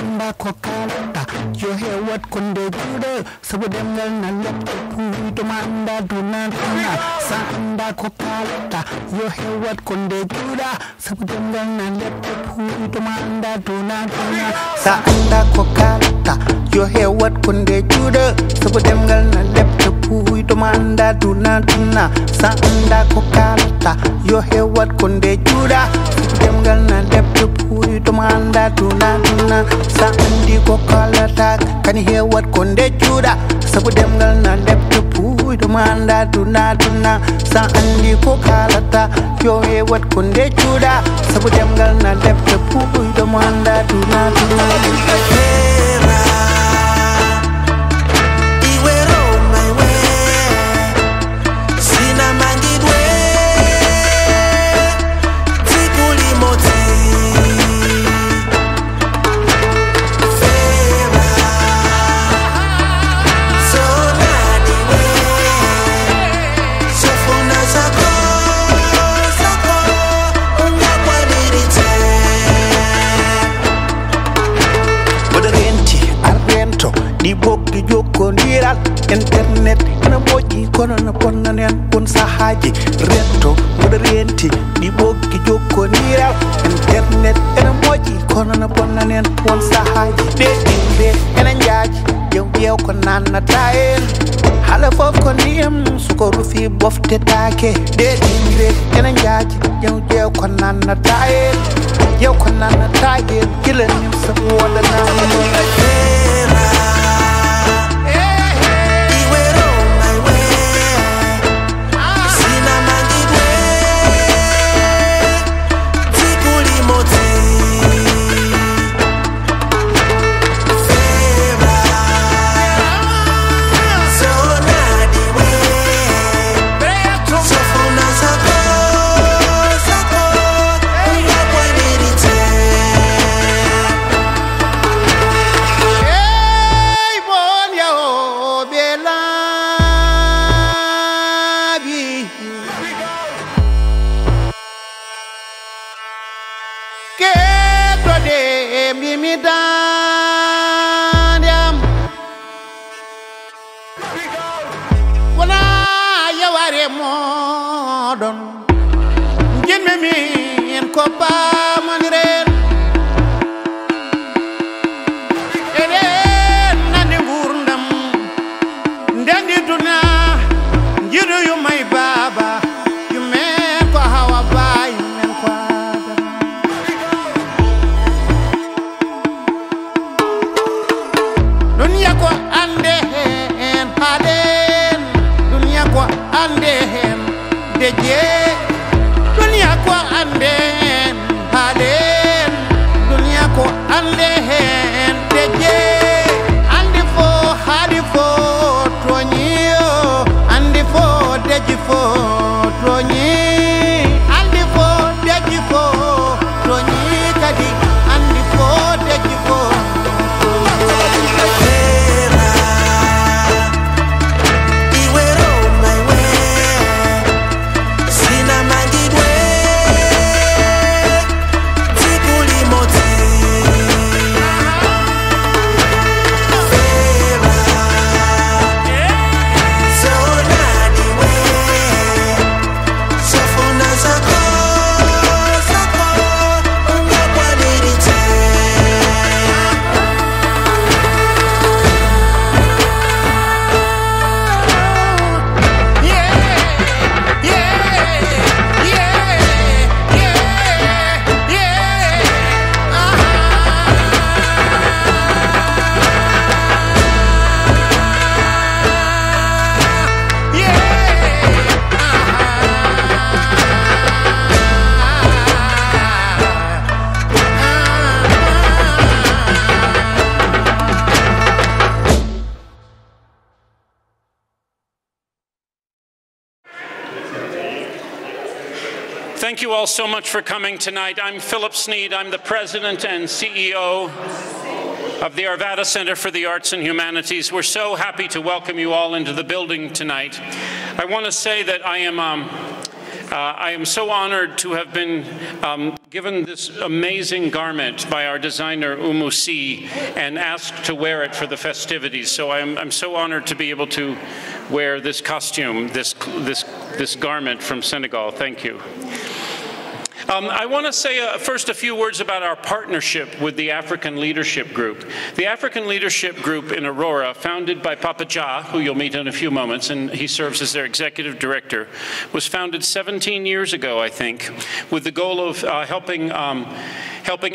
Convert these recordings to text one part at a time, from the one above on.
anda kokalata yo hewat konde jude sabudemgal na lepto puito manda dunatuna sa anda kokalata yo hewat konde juda sabudemgal na lepto puito manda dunatuna sa anda kokalata yo hewat konde jude sabudemgal na lepto puito manda dunatuna sa anda kokalata yo hewat konde juda sabudemgal na lepto puito manda dunatuna sa andi kokalata kan hewat konde juda sabudemgal na lepto puito manda dunatuna sa andi kokalata yo hewat konde juda sabudemgal na lepto puito manda dunatuna di bokki jokkondiral internet ena moƴƴi kono no ponnanen won sahaji retto moɗo renti di bokki jokkondiral internet ena moƴƴi kono no ponnanen won sahaji ɗe ɗimɓe ena jaaji jew ko nannata en hala fof ko ndiyam suko rufi boftetake ɗe ɗimɓe ena jaaji jew ko nannata en jew ko nannata en kilanim sabu waɗanama Thank you all so much for coming tonight. I'm Philip Sneed. I'm the president and CEO of the Arvada Center for the Arts and Humanities. We're so happy to welcome you all into the building tonight. I want to say that I am so honored to have been given this amazing garment by our designer Umusi and asked to wear it for the festivities. So I'm so honored to be able to wear this costume, this garment from Senegal. Thank you. I want to say first a few words about our partnership with the African Leadership Group. The African Leadership Group in Aurora, founded by Papa Ja, who you'll meet in a few moments, and he serves as their executive director, was founded 17 years ago, I think, with the goal of helping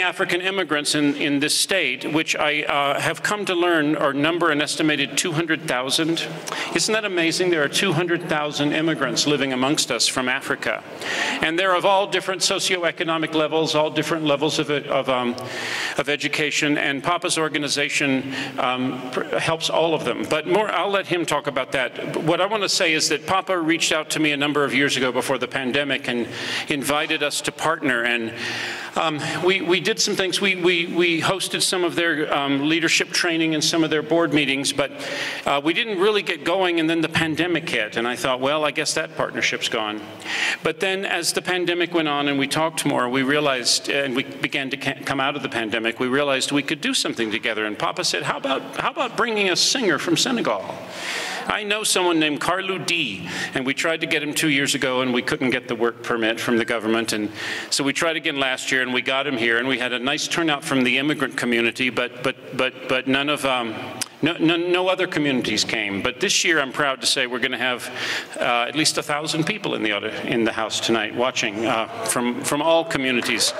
African immigrants in this state, which I have come to learn are number an estimated 200,000. Isn't that amazing? There are 200,000 immigrants living amongst us from Africa. And they're of all different socioeconomic levels, all different levels of education, and Papa's organization helps all of them. But more, I'll let him talk about that. What I want to say is that Papa reached out to me a number of years ago before the pandemic and invited us to partner, and we did some things. We hosted some of their leadership training and some of their board meetings, but we didn't really get going, and then the pandemic hit, and I thought, well, I guess that partnership's gone. But then as the pandemic went on and we talked more, we realized, and we began to come out of the pandemic, we realized we could do something together, and Papa said, how about bringing a singer from Senegal? I know someone named Carlou D, and we tried to get him 2 years ago, and we couldn't get the work permit from the government, and so we tried again last year, and we got him here, and we had a nice turnout from the immigrant community, but none of no other communities came. But this year, I'm proud to say we're going to have at least 1,000 people in the house tonight watching from all communities.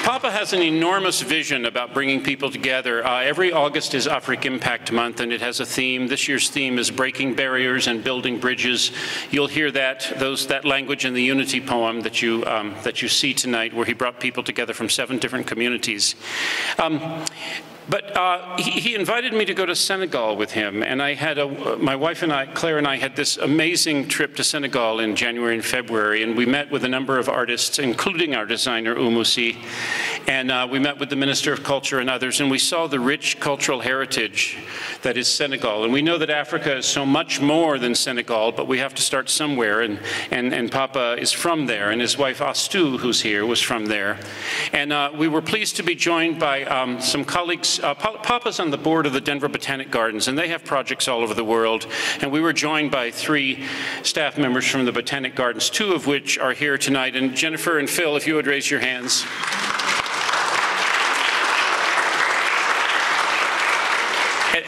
Papa has an enormous vision about bringing people together. Every August is Afrik Impact Month, and it has a theme. This year's theme is breaking barriers and building bridges. You'll hear that language in the Unity poem that you see tonight, where he brought people together from 7 different communities. But he invited me to go to Senegal with him, and I had my wife and I, Claire and I, had this amazing trip to Senegal in January and February, and we met with a number of artists, including our designer Umusi, and we met with the Minister of Culture and others, and we saw the rich cultural heritage that is Senegal. And we know that Africa is so much more than Senegal, but we have to start somewhere, and Papa is from there, and his wife Astou, who's here, was from there. And we were pleased to be joined by some colleagues. Papa's on the board of the Denver Botanic Gardens, and they have projects all over the world. And we were joined by 3 staff members from the Botanic Gardens, 2 of which are here tonight. And Jennifer and Phil, if you would raise your hands.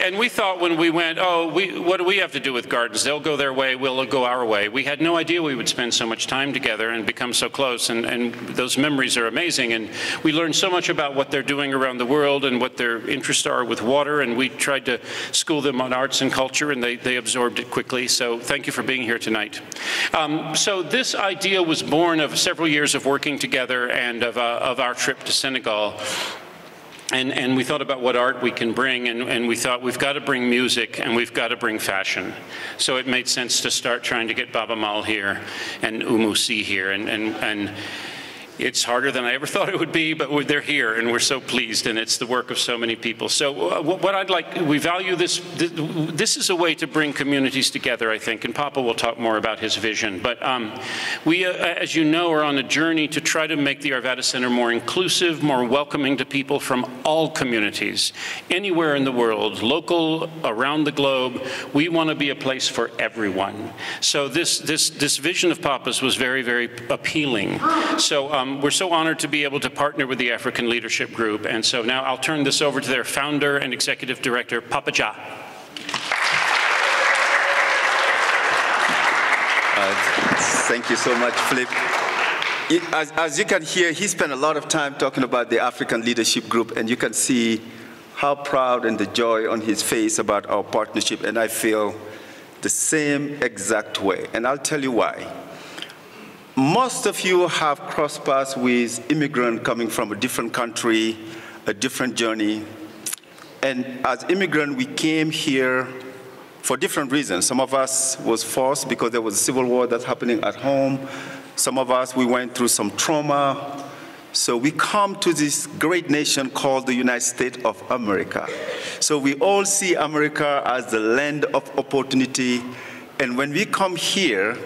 And we thought when we went, what do we have to do with gardens? They'll go their way, we'll go our way. We had no idea we would spend so much time together and become so close, and those memories are amazing. And we learned so much about what they're doing around the world and what their interests are with water, and we tried to school them on arts and culture, and they absorbed it quickly. So thank you for being here tonight. So this idea was born of several years of working together and of our trip to Senegal. And we thought about what art we can bring, and we thought we've got to bring music and we've got to bring fashion. So it made sense to start trying to get Baba Mal here and Umusi here, and it's harder than I ever thought it would be, but they're here, and we're so pleased, and it's the work of so many people. So what I'd like, we value this. This is a way to bring communities together, I think, and Papa will talk more about his vision. But we, as you know, are on a journey to try to make the Arvada Center more inclusive, more welcoming to people from all communities, anywhere in the world, local, around the globe. We want to be a place for everyone. So this vision of Papa's was very, very appealing. So we're so honored to be able to partner with the African Leadership Group, and so now I'll turn this over to their founder and executive director, Papa Ja. Thank you so much, Philip. As you can hear, he spent a lot of time talking about the African Leadership Group, and you can see how proud and the joy on his face about our partnership, and I feel the same exact way, and I'll tell you why. Most of you have crossed paths with immigrants coming from a different country, a different journey. And as immigrants, we came here for different reasons. Some of us was forced because there was a civil war that's happening at home. Some of us, we went through some trauma. So we come to this great nation called the United States of America. So we all see America as the land of opportunity. And when we come here,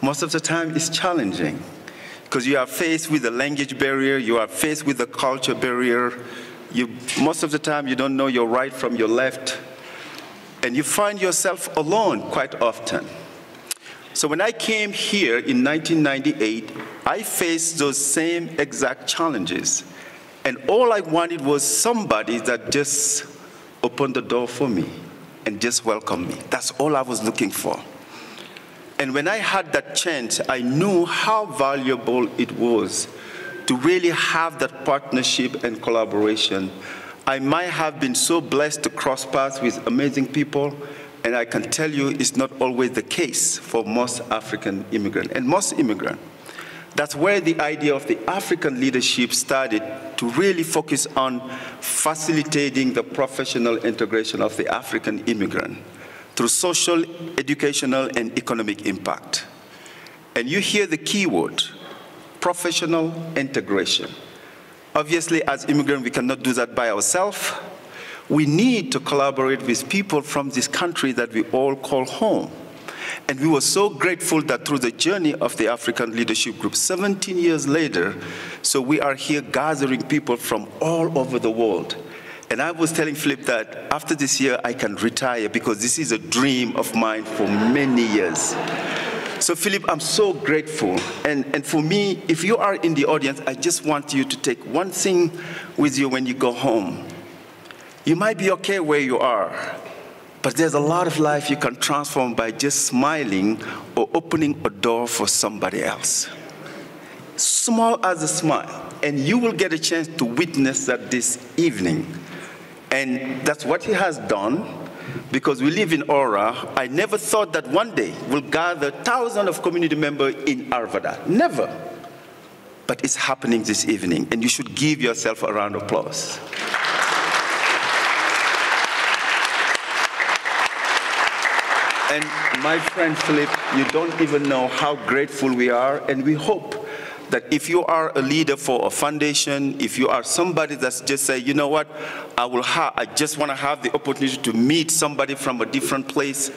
most of the time it's challenging because you are faced with a language barrier, you are faced with a culture barrier. Most of the time you don't know your right from your left, and you find yourself alone quite often. So when I came here in 1998, I faced those same exact challenges. And all I wanted was somebody that just opened the door for me and just welcomed me. That's all I was looking for. And when I had that chance, I knew how valuable it was to really have that partnership and collaboration. I might have been so blessed to cross paths with amazing people, and I can tell you it's not always the case for most African immigrants and most immigrants. That's where the idea of the African leadership started, to really focus on facilitating the professional integration of the African immigrant through social, educational, and economic impact. And you hear the key word, professional integration. Obviously, as immigrants, we cannot do that by ourselves. We need to collaborate with people from this country that we all call home. And we were so grateful that through the journey of the African Leadership Group, 17 years later, so we are here gathering people from all over the world. And I was telling Philip that after this year, I can retire because this is a dream of mine for many years. So Philip, I'm so grateful. And for me, if you are in the audience, I just want you to take one thing with you when you go home. You might be okay where you are, but there's a lot of life you can transform by just smiling or opening a door for somebody else. Small as a smile, and you will get a chance to witness that this evening. And that's what he has done, because we live in Aura. I never thought that one day we'll gather thousands of community members in Arvada. Never. But it's happening this evening, and you should give yourself a round of applause. And my friend Philip, you don't even know how grateful we are, and we hope that if you are a leader for a foundation, if you are somebody that's just say, you know what, I just want to have the opportunity to meet somebody from a different place,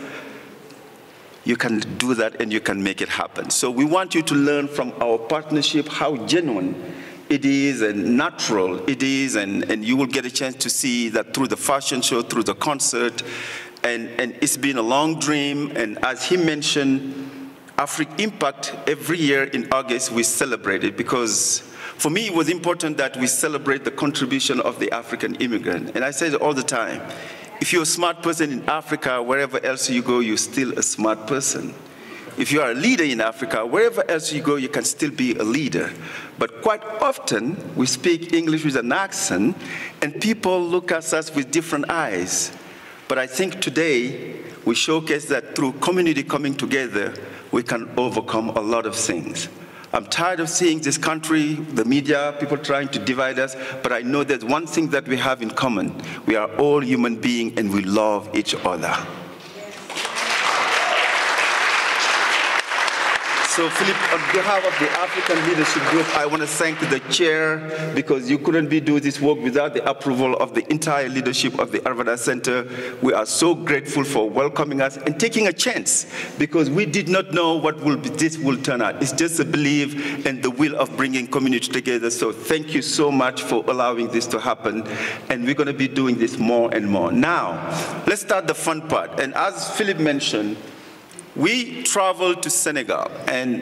you can do that and you can make it happen. So we want you to learn from our partnership how genuine it is and natural it is, and you will get a chance to see that through the fashion show, through the concert. And it's been a long dream, and as he mentioned, Afrik Impact, every year in August we celebrate it, because for me it was important that we celebrate the contribution of the African immigrant. And I say it all the time, if you're a smart person in Africa, wherever else you go, you're still a smart person. If you are a leader in Africa, wherever else you go, you can still be a leader. But quite often, we speak English with an accent, and people look at us with different eyes. But I think today, we showcase that through community coming together, we can overcome a lot of things. I'm tired of seeing this country, the media, people trying to divide us, but I know there's one thing that we have in common. We are all human beings, and we love each other. So Philip, on behalf of the African Leadership Group, I want to thank the chair, because you couldn't be doing this work without the approval of the entire leadership of the Arvada Center. We are so grateful for welcoming us and taking a chance, because we did not know what this will turn out. It's just a belief and the will of bringing community together. So thank you so much for allowing this to happen. And we're going to be doing this more and more. Now, let's start the fun part. And as Philip mentioned, we traveled to Senegal, and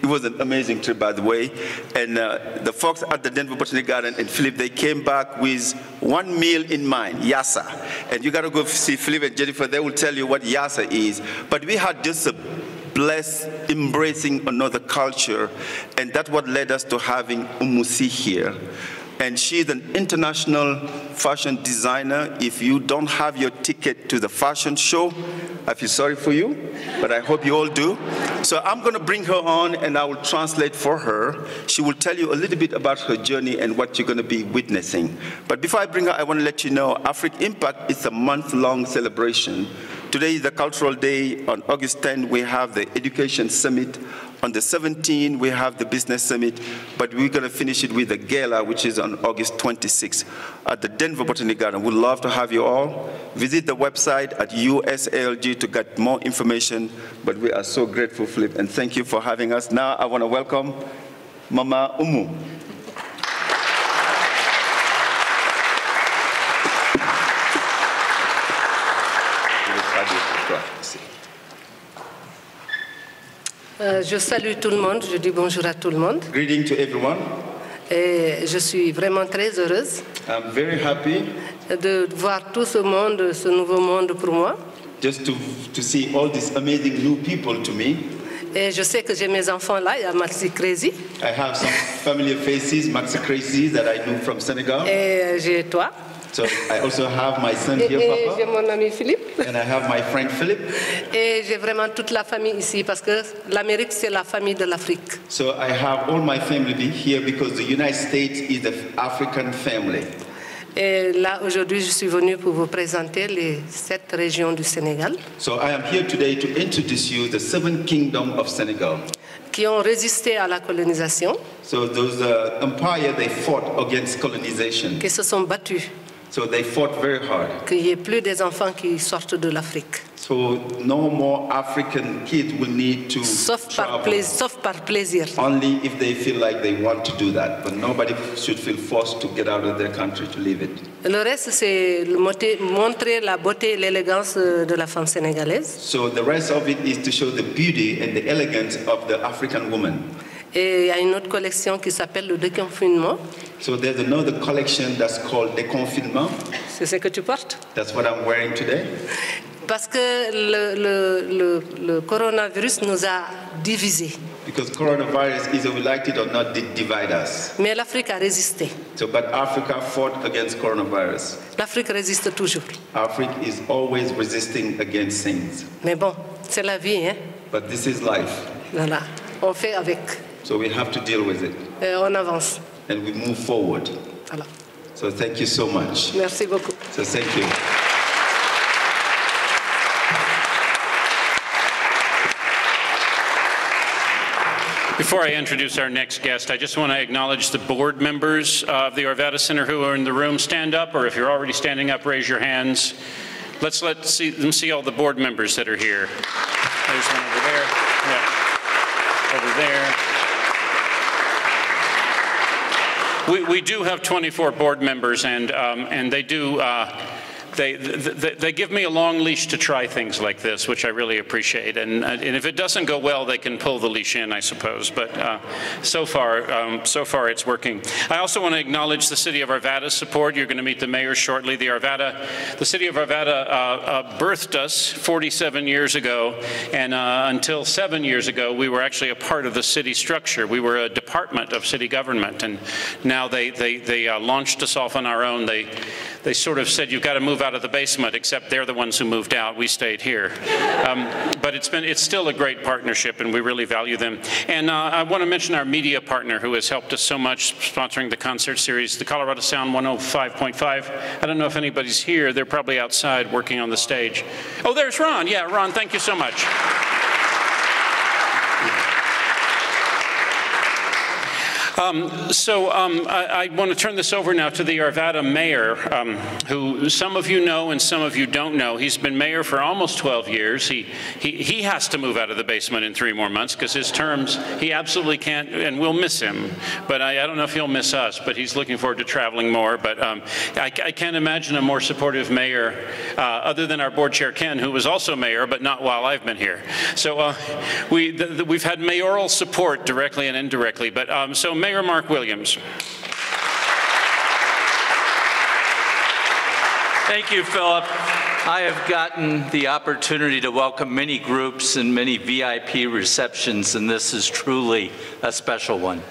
it was an amazing trip, by the way. And the folks at the Denver Botanic Garden and Philip, they came back with one meal in mind, yassa. And you got to go see Philip and Jennifer. They will tell you what yassa is. But we had just a blessed embracing another culture, and that's what led us to having Umusi here. And she's an international fashion designer. If you don't have your ticket to the fashion show, I feel sorry for you, but I hope you all do. So I'm going to bring her on, and I will translate for her. She will tell you a little bit about her journey and what you're going to be witnessing. But before I bring her, I want to let you know Afrik Impact is a month-long celebration. Today is the Cultural Day. On August 10, we have the Education Summit. On the 17th, we have the Business Summit, but we're going to finish it with the gala, which is on August 26th at the Denver Botanic Garden. We'd love to have you all. Visit the website at USALG to get more information, but we are so grateful, Philip, and thank you for having us. Now I want to welcome Mama Umu. Je salue tout le monde, je dis bonjour à tout le monde. Greeting to everyone. Et je suis vraiment très heureuse I'm very happy de voir tout ce monde, ce nouveau monde pour moi. just to see all these amazing new people to me. Et je sais que j'ai mes enfants là, il y a Maxi Crazy. I have some familiar faces, Maxi Crazy, that I know from Senegal. Et j'ai toi. So I also have my son here, Et j'ai Papa, mon ami Philippe. and I have my friend Philip. Et j'ai vraiment toute la famille ici parce que l'Amérique, c'est la famille de l'Afrique. So I have all my family here because the United States is the African family. Et là, aujourd'hui, je suis venue pour vous présenter les 7 régions du Sénégal So I am here today to introduce you the 7 kingdoms of Senegal. qui ont résisté à la colonisation, So those empires, they fought against colonization. qui se sont battus, So they fought very hard. qu'il n'y ait plus des enfants qui sortent de l'Afrique. So no more African kids will need to Sauf travel. par plaisir. Only if they feel like they want to do that. But nobody should feel forced to get out of their country to live it. Le reste, c'est montrer la beauté et l'élégance de la femme sénégalaise. So the rest of it is to show the beauty and the elegance of the African woman. Et il y a une autre collection qui s'appelle le déconfinement. So there's another collection that's called Déconfinement. C'est ce que tu portes. That's what I'm wearing today. Parce que le coronavirus nous a divisés. Because coronavirus, either we liked it or not, did divide us. Mais l'Afrique a résisté. So, but Africa fought against coronavirus. L'Afrique résiste toujours. Africa is always resisting against things. Mais bon, c'est la vie, hein? But this is life. Voilà. On fait avec. So we have to deal with it. Et on avance. And we move forward. Voilà. So thank you so much. Merci beaucoup. So thank you. Before I introduce our next guest, I just want to acknowledge the board members of the Arvada Center who are in the room. Stand up, or if you're already standing up, raise your hands. Let's them see all the board members that are here. There's one over there. Yeah. Over there. We do have 24 board members, and they do. They give me a long leash to try things like this, which I really appreciate. And if it doesn't go well, they can pull the leash in, I suppose. But so far it's working. I also want to acknowledge the City of Arvada's support. You're going to meet the mayor shortly. The City of Arvada birthed us 47 years ago, and until 7 years ago, we were actually a part of the city structure. We were a department of city government, and now they launched us off on our own. They sort of said, you've got to move out of the basement, except they're the ones who moved out. We stayed here. But it's still a great partnership, and we really value them. And I want to mention our media partner who has helped us so much, sponsoring the concert series, the Colorado Sound 105.5. I don't know if anybody's here. They're probably outside working on the stage. Oh, there's Ron. Yeah, Ron, thank you so much. I want to turn this over now to the Arvada mayor, who some of you know and some of you don't know. He's been mayor for almost 12 years. He has to move out of the basement in 3 more months because his terms, he absolutely can't, and we'll miss him. But I don't know if he'll miss us, but he's looking forward to traveling more. But I can't imagine a more supportive mayor other than our board chair, Ken, who was also mayor, but not while I've been here. So we've had mayoral support directly and indirectly. But so Mayor Mark Williams. Thank you, Philip. I have gotten the opportunity to welcome many groups and many VIP receptions, and this is truly a special one.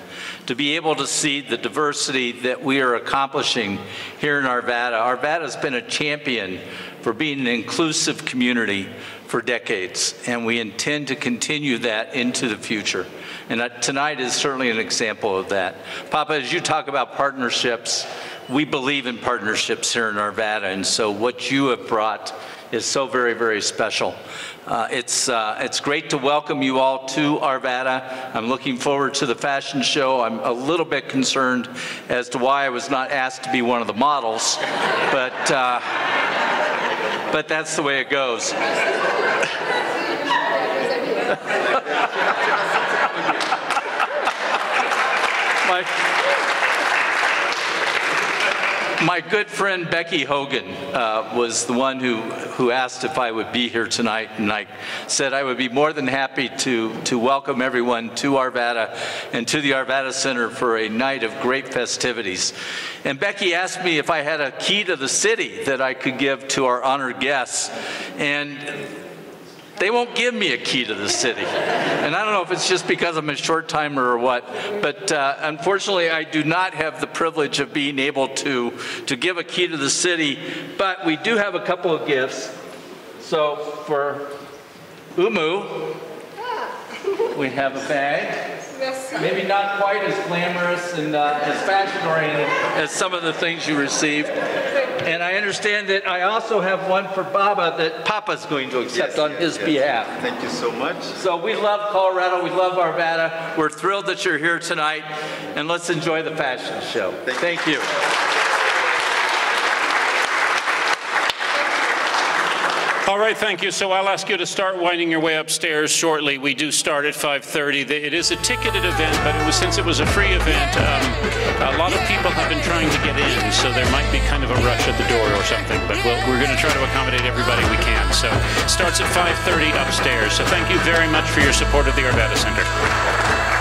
To be able to see the diversity that we are accomplishing here in Arvada. Arvada has been a champion for being an inclusive community for decades, and we intend to continue that into the future. And tonight is certainly an example of that. Papa, as you talk about partnerships, we believe in partnerships here in Arvada, and so what you have brought is so very, very special. It's great to welcome you all to Arvada. I'm looking forward to the fashion show. I'm a little bit concerned as to why I was not asked to be one of the models, but that's the way it goes. My good friend Becky Hogan was the one who asked if I would be here tonight, and I said I would be more than happy to welcome everyone to Arvada and to the Arvada Center for a night of great festivities. And Becky asked me if I had a key to the city that I could give to our honored guests, and they won't give me a key to the city. And I don't know if it's just because I'm a short timer or what, but unfortunately I do not have the privilege of being able to give a key to the city, but we do have a couple of gifts. So for Umu, we have a bag. Maybe not quite as glamorous and as fashion-oriented as some of the things you received. And I understand that I also have one for Baba that Papa's going to accept on his behalf. Thank you so much. So we love Colorado, we love Arvada. We're thrilled that you're here tonight, and let's enjoy the fashion show. Thank you. All right, thank you. So I'll ask you to start winding your way upstairs shortly. We do start at 5:30. It is a ticketed event, but since it was a free event, a lot of people have been trying to get in, so there might be kind of a rush at the door or something. But we're going to try to accommodate everybody we can. So it starts at 5:30 upstairs. So thank you very much for your support of the Arvada Center.